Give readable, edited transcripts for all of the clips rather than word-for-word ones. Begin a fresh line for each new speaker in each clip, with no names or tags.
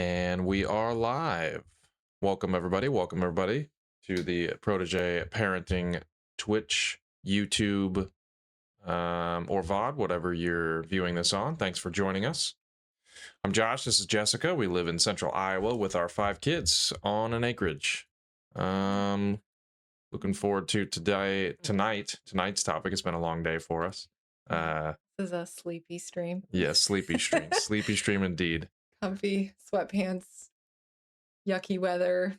And we are live. Welcome, everybody. Welcome, everybody, to the Protege Parenting Twitch, YouTube, or VOD, whatever you're viewing this on. Thanks for joining us. I'm Josh. This is Jessica. We live in central Iowa with our 5 kids on an acreage. Looking forward to tonight's topic. It's been a long day for us.
This is a sleepy stream.
Yeah, sleepy stream. Sleepy stream indeed.
Comfy sweatpants, yucky weather.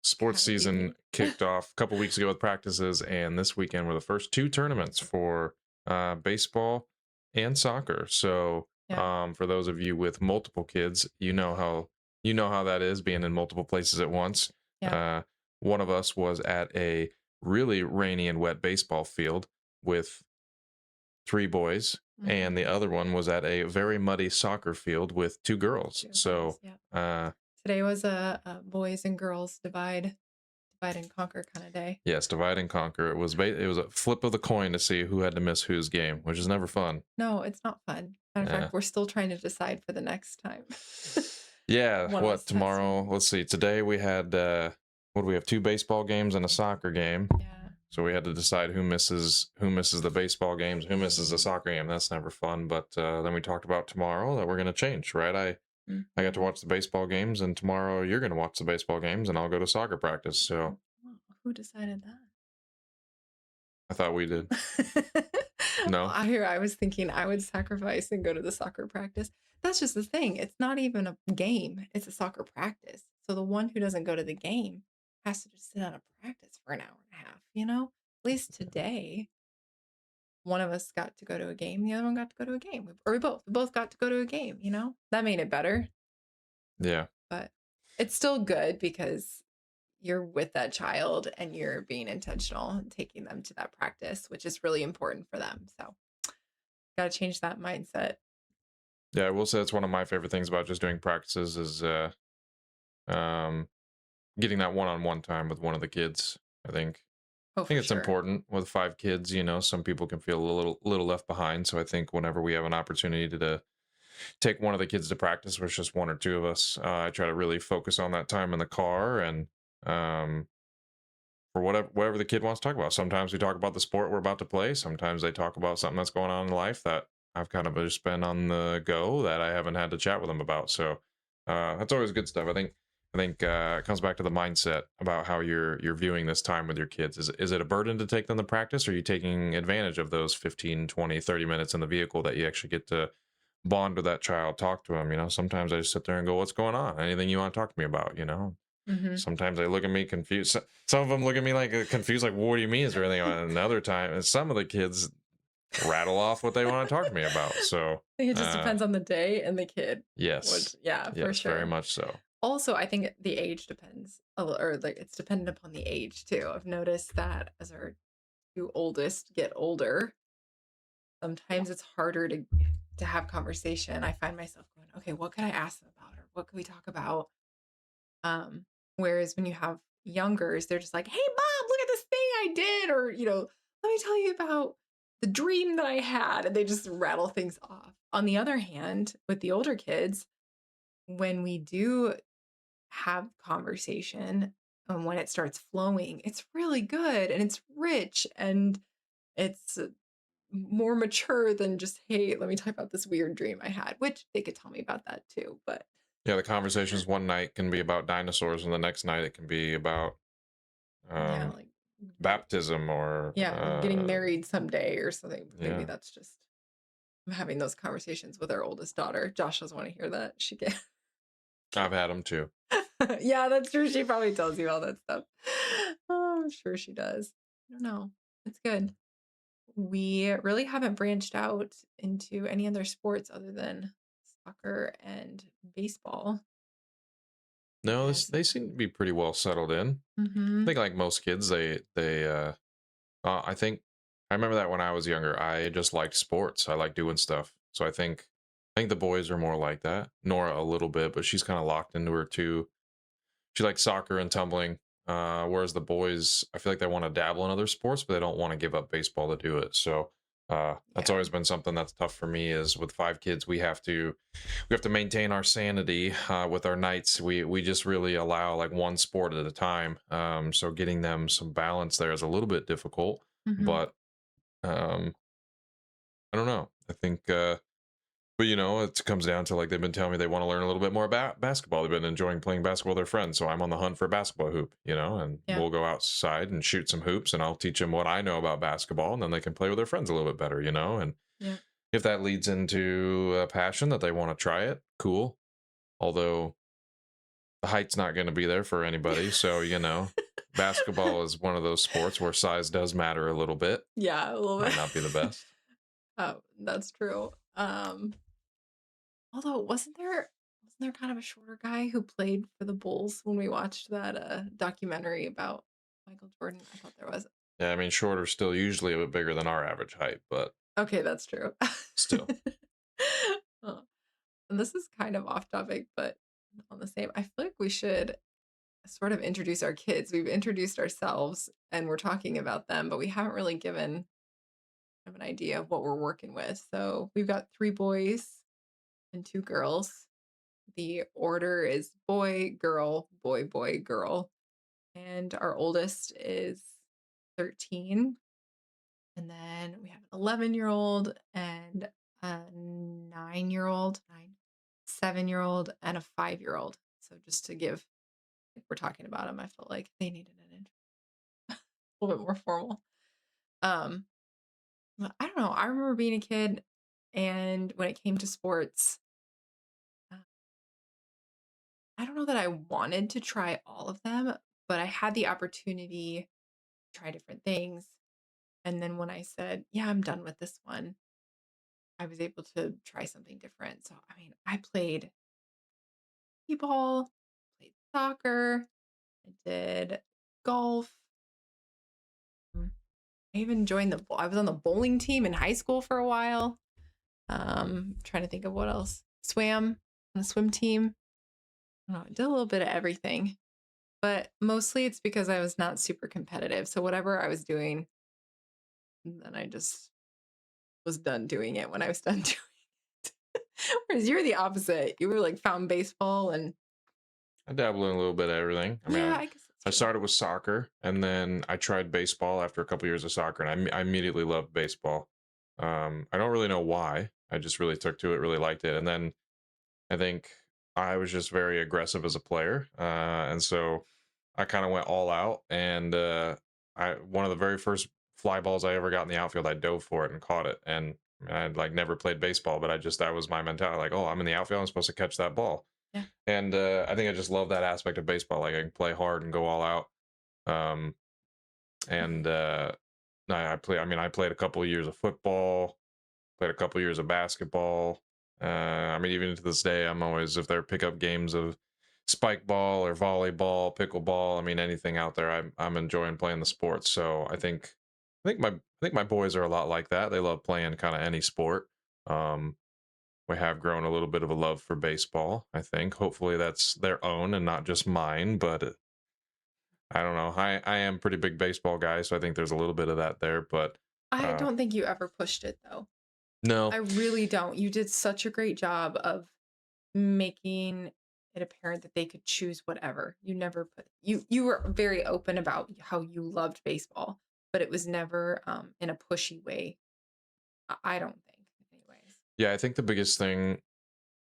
Sports season kicked off a couple weeks ago with practices, and this weekend were the first 2 tournaments for baseball and soccer. So for those of you with multiple kids, you know how that is, being in multiple places at once. One of us was at a really rainy and wet baseball field with 3 boys, and the other one was at a very muddy soccer field with 2 girls.
Today was a boys and girls divide and conquer kind of day.
Yes, divide and conquer. It was a flip of the coin to see who had to miss whose game, which is never fun.
No, it's not fun. Matter of fact, we're still trying to decide for the next time.
What tomorrow? Let's see. Today we had what do we have? 2 baseball games and a soccer game.
Yeah.
So we had to decide who misses the baseball games, who misses the soccer game. That's never fun. But then we talked about tomorrow that we're going to change, right? I got to watch the baseball games, and tomorrow you're going to watch the baseball games, and I'll go to soccer practice. So
who decided that?
I thought we did. No.
I was thinking I would sacrifice and go to the soccer practice. That's just the thing. It's not even a game. It's a soccer practice. So the one who doesn't go to the game has to just sit out of practice for an hour and a half, At least today, one of us got to go to a game, the other one got to go to a game. Or we both got to go to a game, That made it better.
Yeah.
But it's still good because you're with that child and you're being intentional and taking them to that practice, which is really important for them. So got to change that mindset.
Yeah, I will say it's one of my favorite things about just doing practices is getting that one-on-one time with one of the kids. I think it's important with 5 kids. Some people can feel a little left behind. So I think whenever we have an opportunity to take one of the kids to practice, with just 1 or 2 of us, I try to really focus on that time in the car and for whatever the kid wants to talk about. Sometimes we talk about the sport we're about to play. Sometimes they talk about something that's going on in life that I've kind of just been on the go that I haven't had to chat with them about. So that's always good stuff. I think it comes back to the mindset about how you're viewing this time with your kids. Is it a burden to take them to practice, or are you taking advantage of those 15, 20, 30 minutes in the vehicle that you actually get to bond with that child, talk to them? Sometimes I just sit there and go, what's going on? Anything you want to talk to me about? Sometimes they look at me confused. Some of them look at me like confused, like, well, what do you mean? Is there anything on? Another time, and some of the kids rattle off what they want to talk to me about. So
I think it just depends on the day and the kid.
Yes.
For sure.
Very much so.
Also, I think the age depends, or like it's dependent upon the age too. I've noticed that as our 2 oldest get older, sometimes it's harder to have conversation. I find myself going, okay, what could I ask them about, or what could we talk about? Whereas when you have youngers, they're just like, hey, mom, look at this thing I did, or let me tell you about the dream that I had, and they just rattle things off. On the other hand, with the older kids, when we do have conversation and when it starts flowing, it's really good and it's rich and it's more mature than just, hey, let me talk about this weird dream I had, which they could tell me about that too. But
yeah, the conversations one night can be about dinosaurs, and the next night it can be about
like
baptism or
getting married someday or something. Maybe that's just having those conversations with our oldest daughter. Josh doesn't want to hear that.
I've had them too.
Yeah, that's true. She probably tells you all that stuff. Oh, I'm sure she does. I don't know. It's good. We really haven't branched out into any other sports other than soccer and baseball.
No, they seem to be pretty well settled in. I think like most kids, I think I remember that when I was younger, I just liked sports. I like doing stuff. So I think the boys are more like that. Nora a little bit, but she's kind of locked into her too. She likes soccer and tumbling. Whereas the boys, I feel like they want to dabble in other sports, but they don't want to give up baseball to do it. So That's
Yeah.
always been something that's tough for me. Is with 5 kids, we have to maintain our sanity with our nights. We just really allow like one sport at a time. So getting them some balance there is a little bit difficult,
Mhm.
but um, I don't know. I think, but it comes down to like they've been telling me they want to learn a little bit more about basketball. They've been enjoying playing basketball with their friends, so I'm on the hunt for a basketball hoop. And
Yeah.
we'll go outside and shoot some hoops, and I'll teach them what I know about basketball, and then they can play with their friends a little bit better. And
Yeah.
if that leads into a passion that they want to try it, cool. Although the height's not going to be there for anybody. So, basketball is one of those sports where size does matter a little bit.
Yeah, a little bit.
Might not be the best.
Oh, that's true. Although wasn't there kind of a shorter guy who played for the Bulls when we watched that documentary about Michael Jordan? I thought there was.
Yeah, I mean, shorter still usually a bit bigger than our average height, but
Okay, that's true.
still.
Uh, and this is kind of off topic, but on the same, I feel like we should sort of introduce our kids. We've introduced ourselves and we're talking about them, but we haven't really given them an idea of what we're working with. So we've got 3 boys and 2 girls. The order is boy, girl, boy, boy, girl. And our oldest is 13. And then we have an 11-year-old and a 9-year-old, 7-year-old, and a 5-year-old. So just to give, if we're talking about them, I felt like they needed an intro, a little bit more formal. Um, but I don't know. I remember being a kid, and when it came to sports, uh, I don't know that I wanted to try all of them, but I had the opportunity to try different things. And then when I said, "Yeah, I'm done with this one," I was able to try something different. So, I mean, I played t-ball, played soccer, I did golf. mm, I even joined I was on the bowling team in high school for a while. Trying to think of what else. Swam on a swim team. I don't know, I did a little bit of everything, but mostly it's because I was not super competitive. So whatever I was doing, then I just was done doing it when I was done doing it. Whereas you're the opposite. You were like found baseball and
I dabble in a little bit of everything. I mean,
yeah,
I,
I guess that's
I
true.
started with soccer, and then I tried baseball after a couple years of soccer, and I immediately loved baseball. I don't really know why. I just really took to it, really liked it, and then I think I was just very aggressive as a player, and so I kind of went all out. And I one of the very first fly balls I ever got in the outfield, I dove for it and caught it. And I'd like never played baseball, but that was my mentality. Like, oh, I'm in the outfield, I'm supposed to catch that ball.
Yeah.
And I think I just love that aspect of baseball. Like I can play hard and go all out. Um, and I play. I mean, I played a couple of years of football, played a couple years of basketball. I mean, even to this day, I'm always if there are pickup games of spike ball or volleyball, pickleball. I mean, anything out there, I'm enjoying playing the sports. So I think my boys are a lot like that. They love playing kind of any sport. Um, we have grown a little bit of a love for baseball. I think hopefully that's their own and not just mine. But I don't know. I am pretty big baseball guy, so I think there's a little bit of that there. But
I
uh,
don't think you ever pushed it though. I
no,
really don't. You did such a great job of making it apparent that they could choose whatever. You never put you were very open about how you loved baseball, but it was never in a pushy way. I don't think anyways.
yeah, I think the biggest thing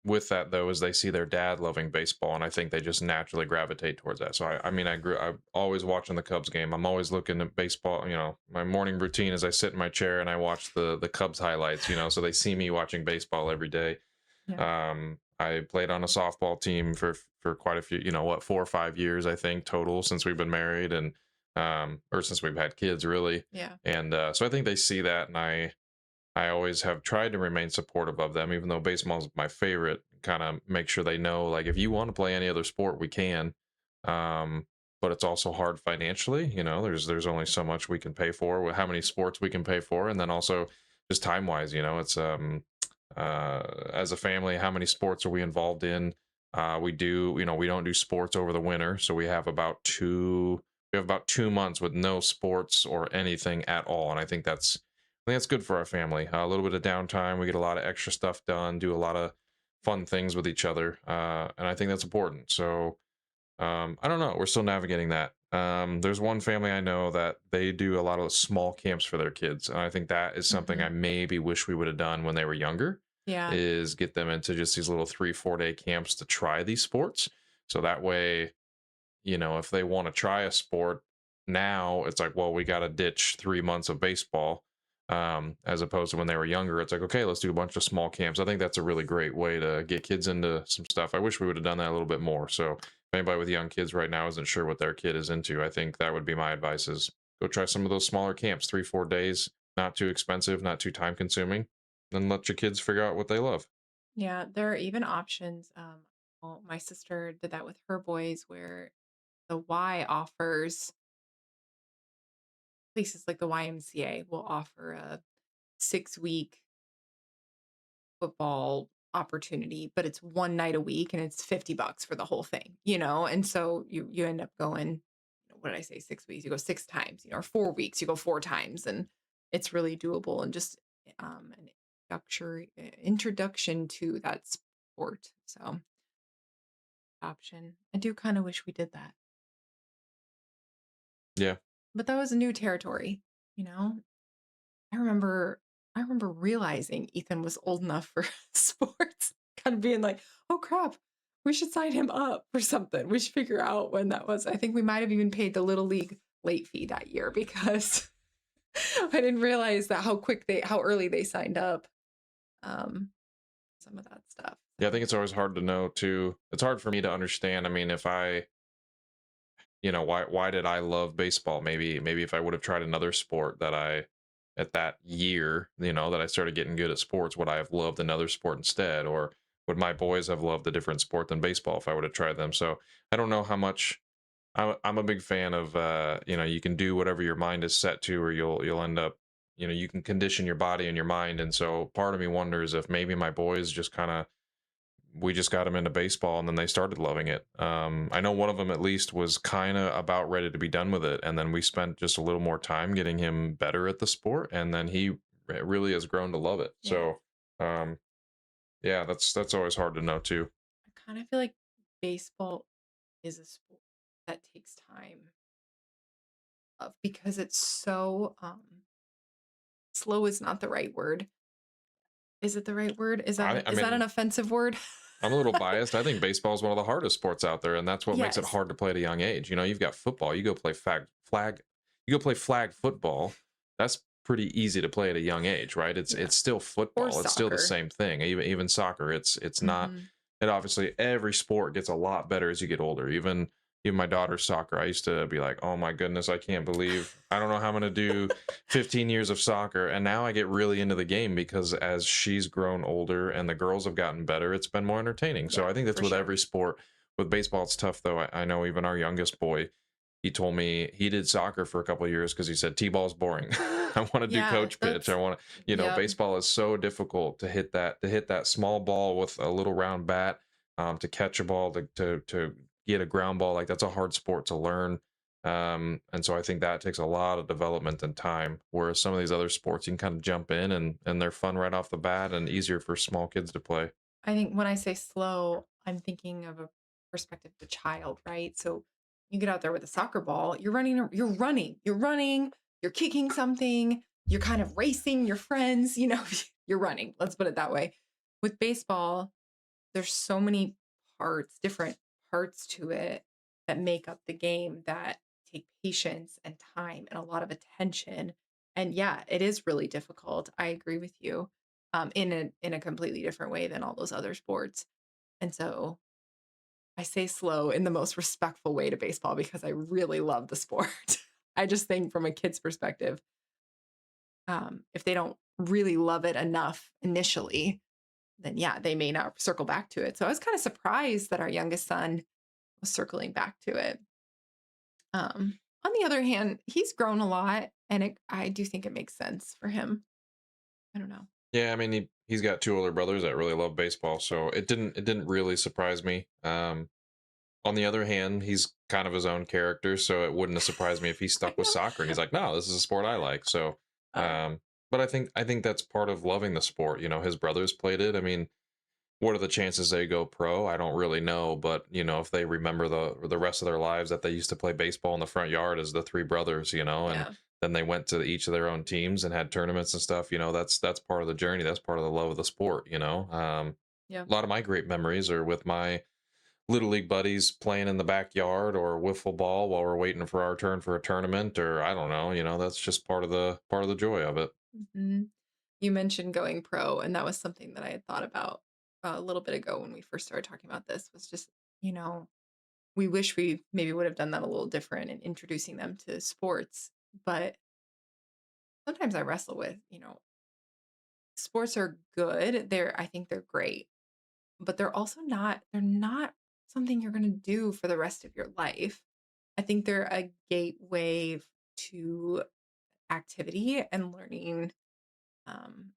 with that though is they see their dad loving baseball, and I think they just naturally gravitate towards that. So I mean, I'm always watching the Cubs game. I'm always looking at baseball. My morning routine is I sit in my chair and I watch the Cubs highlights. So they see me watching baseball every day.
Yeah.
I played on a softball team for quite a few, 4 or 5 years I think total since we've been married, and or since we've had kids really.
Yeah.
And so I think they see that, and I always have tried to remain supportive of them, even though baseball is my favorite. Kind of make sure they know, like, if you want to play any other sport, we can. Um, but it's also hard financially. There's only so much we can pay for, how many sports we can pay for, and then also just time wise. It's as a family, how many sports are we involved in? We don't do sports over the winter, so we have about 2 months with no sports or anything at all, and I think that's think that's good for our family. A little bit of downtime, we get a lot of extra stuff done, do a lot of fun things with each other, and I think that's important. So I don't know. We're still navigating that. There's one family I know that they do a lot of small camps for their kids, and I think that is something I
Mhm.
maybe wish we would have done when they were younger.
Yeah.
Is get them into just these little 3 4 day camps to try these sports. So that way, if they want to try a sport now, it's like, well, we got to ditch 3 months of baseball. As opposed to when they were younger, it's like, okay, let's do a bunch of small camps. I think that's a really great way to get kids into some stuff. I wish we would have done that a little bit more. So if anybody with young kids right now isn't sure what their kid is into, I think that would be my advice is go try some of those smaller camps, 3 4 days, not too expensive, not too time consuming, and let your kids figure out what they love.
Yeah, there are even options. Well, my sister did that with her boys where the Y offers places like the YMCA will offer a 6-week football opportunity, but it's one night a week and it's $50 for the whole thing, And so you end up going, what did I say, 6 weeks? You go 6 times, or 4 weeks, you go 4 times, and it's really doable and just an introduction to that sport. So option. I do kind of wish we did that.
Yeah.
But that was a new territory, you know? I remember I remember realizing Ethan was old enough for sports, kind of being like, "Oh crap, we should sign him up for something. We should figure out when that was." I think we might have even paid the little league late fee that year because I didn't realize that how early they signed up. Um, some of that stuff.
Yeah, I think
So
it's always hard to know too. It's hard for me to understand. I mean, if I, why did I love baseball? Maybe if I would have tried another sport that I at that year, that I started getting good at sports, would I have loved another sport instead? Or would my boys have loved a different sport than baseball if I would have tried them? So I don't know how much I'm a big fan of you can do whatever your mind is set to, or you'll end up, you can condition your body and your mind. And so part of me wonders if maybe my boys just kind of we just got them into baseball and then they started loving it. I know one of them at least was kind of about ready to be done with it. And then we spent just a little more time getting him better at the sport. And then he really has grown to love it.
yeah,
So, um, yeah, that's always hard to know too.
I kind of feel like baseball is a sport that takes time of because it's so slow is not the right word. Is it the right word?
I
Is that an
mean,
offensive word?
I'm a little biased. I think baseball is one of the hardest sports out there, and that's what makes it
Yes.
hard to play at a young age. You've got football. You go play you go play flag football. That's pretty easy to play at a young age, right? It's
Yeah.
it's still
Or
football. It's still the
soccer.
same thing. Even soccer. It's not.
Mhm.
And obviously, every sport gets a lot better as you get older. Even my daughter's soccer, I used to be like, oh my goodness, I can't believe I don't know how I'm gonna do 15 years of soccer. And now I get really into the game because as she's grown older and the girls have gotten better, it's been more entertaining. So
Yeah,
I think that's
for
with
sure.
every sport. With baseball, it's tough though. I know even our youngest boy, he told me he did soccer for a couple of years because he said T-ball's boring. I want to do
Yeah,
coach pitch. I
that's
want to,
yep.
baseball is so difficult to hit that small ball with a little round bat, to catch a ball, to get a ground ball. Like that's a hard sport to learn. And so I think that takes a lot of development and time. Whereas some of these other sports, you can kind of jump in and they're fun right off the bat and easier for small kids to play.
I think when I say slow, I'm thinking of a perspective of a child, right? So you get out there with a soccer ball, you're kicking something, you're kind of racing your friends, you're running. Let's put it that way. With baseball, there's so many different parts to it that make up the game that take patience and time and a lot of attention. And yeah, it is really difficult. I agree with you. In a completely different way than all those other sports. And so I say slow in the most respectful way to baseball because I really love the sport. I just think from a kid's perspective, if they don't really love it enough initially, then yeah, they may not circle back to it. So I was kind of surprised that our youngest son was circling back to it. On the other hand, he's grown a lot, and I do think it makes sense for him. I don't know.
Yeah, I mean he's got two older brothers that really love baseball, so it didn't really surprise me. On the other hand, he's kind of his own character, so it wouldn't have surprised me if he
I
stuck with
know.
soccer and he's like, no, this is a sport I like. So
Uh,
um But I think that's part of loving the sport. You know, his brothers played it. I mean, what are the chances they go pro? I don't really know, but you know, if they remember the rest of their lives that they used to play baseball in the front yard as the three brothers, you know, and
Yeah.
then they went to each of their own teams and had tournaments and stuff, you know, that's part of the journey. That's part of the love of the sport, you know.
Yeah.
A lot of my great memories are with my little league buddies playing in the backyard or wiffle ball while we're waiting for our turn for a tournament, or I don't know, you know, that's just part of the joy of it.
Mhm. You mentioned going pro, and that was something that I had thought about a little bit ago when we first started talking about this, was just, you know, we wish we maybe would have done that a little different in introducing them to sports. But sometimes I wrestle with, sports are good. I think they're great, but they're not something you're going to do for the rest of your life. I think they're a gateway to activity and learning um,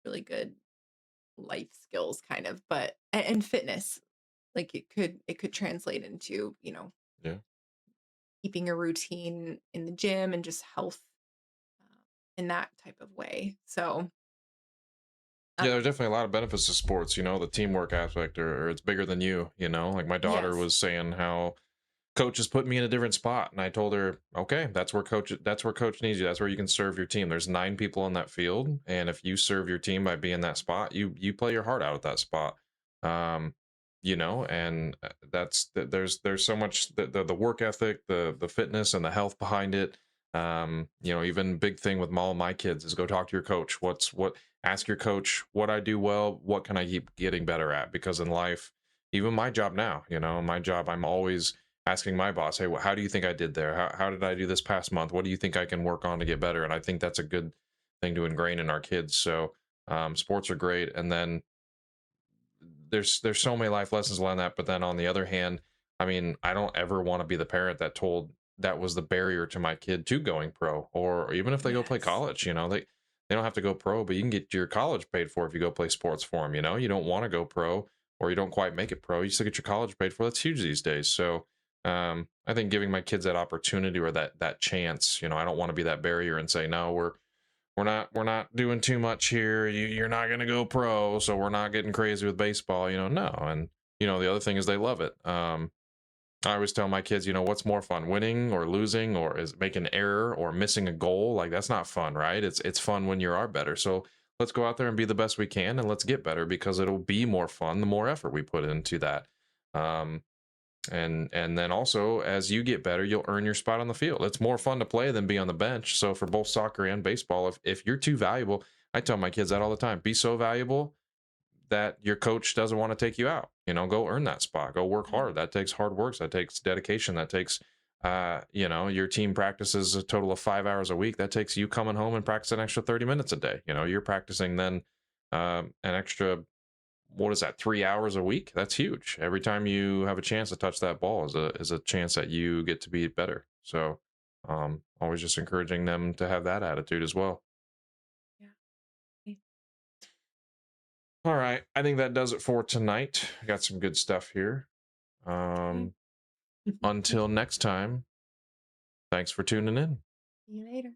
really good life skills kind of, but and fitness. Like it could translate into,
Yeah.
keeping a routine in the gym and just health uh, in that type of way. So, uh,
Yeah, there's definitely a lot of benefits to sports, you know, the teamwork aspect, or it's bigger than you, you know. Like my daughter
yes.
was saying how coach has put me in a different spot, and I told her, okay, that's where coach needs you. That's where you can serve your team. There's 9 people on that field, and if you serve your team by being that spot, you play your heart out at that spot. Um, you know, and there's so much the work ethic, the fitness and the health behind it. You know, even big thing with all my kids is go talk to your coach. Ask your coach what I do well, what can I keep getting better at? Because in life, even my job now, you know, my job, I'm always asking my boss, hey, how do you think I did there? How did I do this past month? What do you think I can work on to get better? And I think that's a good thing to ingrain in our kids. So sports are great. And then there's so many life lessons around that. But then on the other hand, I mean, I don't ever want to be the parent that was the barrier to my kid to going pro, or even if they go play
Yes.
college, you know, they don't have to go pro, but you can get your college paid for if you go play sports for them. You know, you don't want to go pro or you don't quite make it pro, you still get your college paid for. That's huge these days. So I think giving my kids that opportunity or that chance, you know, I don't want to be that barrier and say no, we're not doing too much here. You're not going to go pro, so we're not getting crazy with baseball. You know, no. And you know, the other thing is they love it. I always tell my kids, you know, what's more fun, winning or losing, or is making an error or missing a goal? Like that's not fun, right? It's fun when you are better. So let's go out there and be the best we can, and let's get better because it'll be more fun the more effort we put into that. Um, and then also as you get better you'll earn your spot on the field. It's more fun to play than be on the bench. So for both soccer and baseball, if you're too valuable, I tell my kids that all the time, be so valuable that your coach doesn't want to take you out. You know, go earn that spot, go work
Yeah.
hard. That takes hard work, that takes dedication, that takes you know, your team practices a total of 5 hours a week. That takes you coming home and practice an extra 30 minutes a day. You know, you're practicing then an extra, what is that, 3 hours a week? That's huge. Every time you have a chance to touch that ball is a chance that you get to be better. So always just encouraging them to have that attitude as well.
Yeah. Okay.
All right, I think that does it for tonight. I got some good stuff here.
Okay.
um Until next time, thanks for tuning in.
See you later.